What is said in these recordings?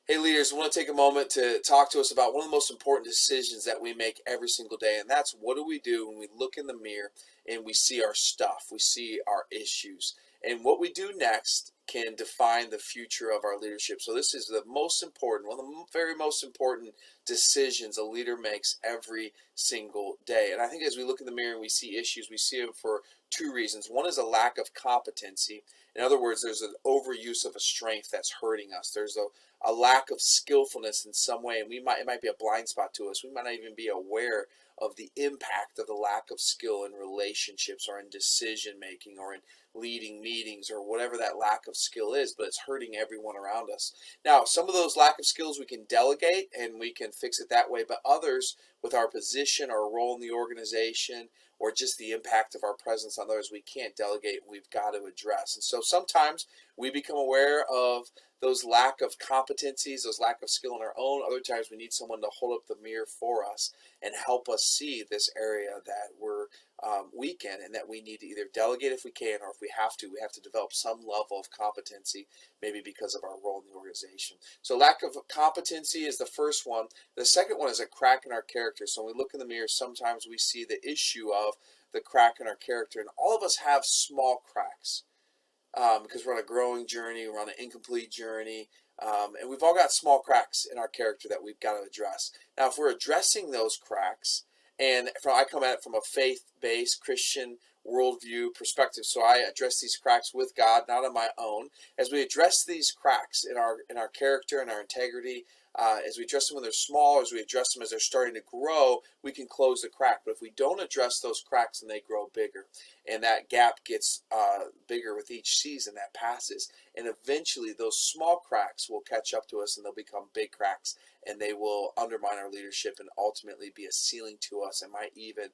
Hey, leaders, I want to take a moment to talk to us about one of the most important decisions that we make every single day, and that's what do we do when we look in the mirror and we see our stuff, we see our issues, and what we do next can define the future of our leadership. So this is the most important, one of the very most important decisions a leader makes every single day. And I think as we look in the mirror and we see issues, we see them for two reasons. One is a lack of competency. In other words, there's an overuse of a strength that's hurting us. There's a lack of skillfulness in some way, and it might be a blind spot to us. We might not even be aware of the impact of the lack of skill in relationships or in decision making or in leading meetings or whatever that lack of skill is, but it's hurting everyone around us. Now, some of those lack of skills we can delegate and we can fix it that way, but others, with our position or role in the organization or just the impact of our presence on others, we can't delegate. We've got to address. And so sometimes we become aware of those lack of competencies, those lack of skill in our own. Other times we need someone to hold up the mirror for us and help us see this area that we're weak in, and that we need to either delegate if we can, or if we have to develop some level of competency, maybe because of our role in the organization. So lack of competency is the first one. The second one is a crack in our character. So when we look in the mirror, sometimes we see the issue of the crack in our character, and all of us have small cracks because we're on a growing journey, we're on an incomplete journey, and we've all got small cracks in our character that we've got to address. Now, if we're addressing those cracks, and I come at it from a faith-based Christian worldview perspective, so I address these cracks with God, not on my own. As we address these cracks in our character and our integrity, as we address them when they're small, as we address them as they're starting to grow, we can close the crack. But if we don't address those cracks, then they grow bigger, and that gap gets bigger with each season that passes. And eventually, those small cracks will catch up to us, and they'll become big cracks, and they will undermine our leadership and ultimately be a ceiling to us, and might even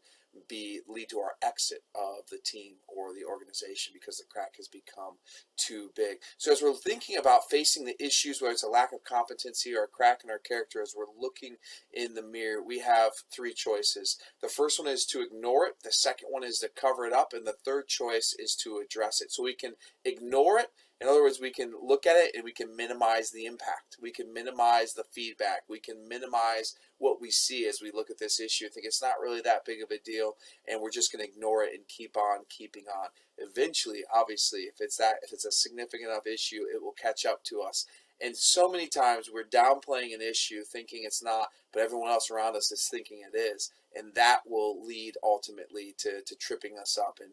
lead to our exit of the team or the organization because the crack has become too big. So as we're thinking about facing the issues, whether it's a lack of competency or a crack in our character, as we're looking in the mirror, we have three choices. The first one is to ignore it. The second one is to cover it up. And the third choice is to address it. So we can ignore it. In other words, we can look at it and we can minimize the impact. We can minimize the feedback. We can minimize what we see as we look at this issue. I think it's not really that big of a deal, and we're just going to ignore it and keep on keeping on. Eventually, obviously, if it's a significant enough issue, it will catch up to us. And so many times we're downplaying an issue, thinking it's not, but everyone else around us is thinking it is, and that will lead ultimately to tripping us up and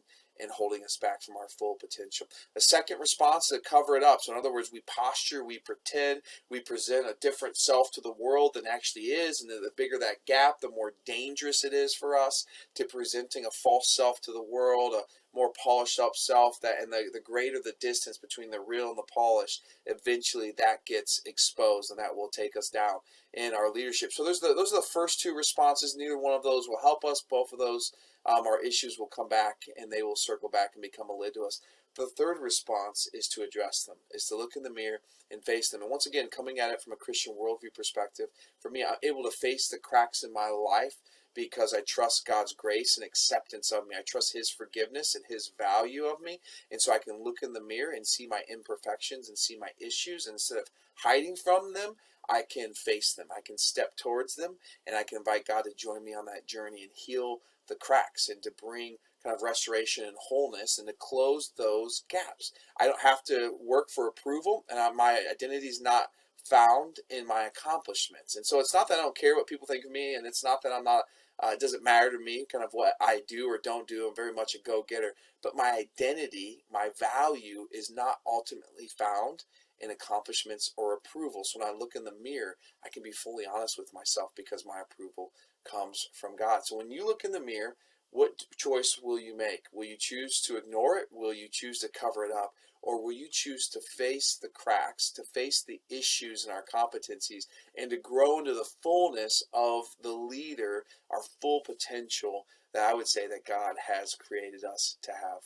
holding us back from our full potential. The second response is to cover it up. So in other words, we posture, we pretend, we present a different self to the world than actually is, and the bigger that gap, the more dangerous it is for us to presenting a false self to the world, a more polished up self, and the greater the distance between the real and the polished, eventually that gets exposed, and that will take us down in our leadership. So those are the first two responses. Neither one of those will help us. Both of those, our issues will come back, and they will circle back and become a lid to us. The third response is to address them, is to look in the mirror and face them. And once again, coming at it from a Christian worldview perspective, for me, I'm able to face the cracks in my life because I trust God's grace and acceptance of me. I trust His forgiveness and His value of me. And so I can look in the mirror and see my imperfections and see my issues. And instead of hiding from them, I can face them. I can step towards them, and I can invite God to join me on that journey and heal the cracks and to bring kind of restoration and wholeness and to close those gaps. I don't have to work for approval, and my identity is not found in my accomplishments. And so it's not that I don't care what people think of me, and it's not that I'm not, it doesn't matter to me kind of what I do or don't do. I'm very much a go-getter. But my identity, my value is not ultimately found in accomplishments or approval. So when I look in the mirror, I can be fully honest with myself because my approval comes from God. So when you look in the mirror, what choice will you make? Will you choose to ignore it? Will you choose to cover it up? Or will you choose to face the cracks, to face the issues in our competencies, and to grow into the fullness of the leader, our full potential that I would say that God has created us to have?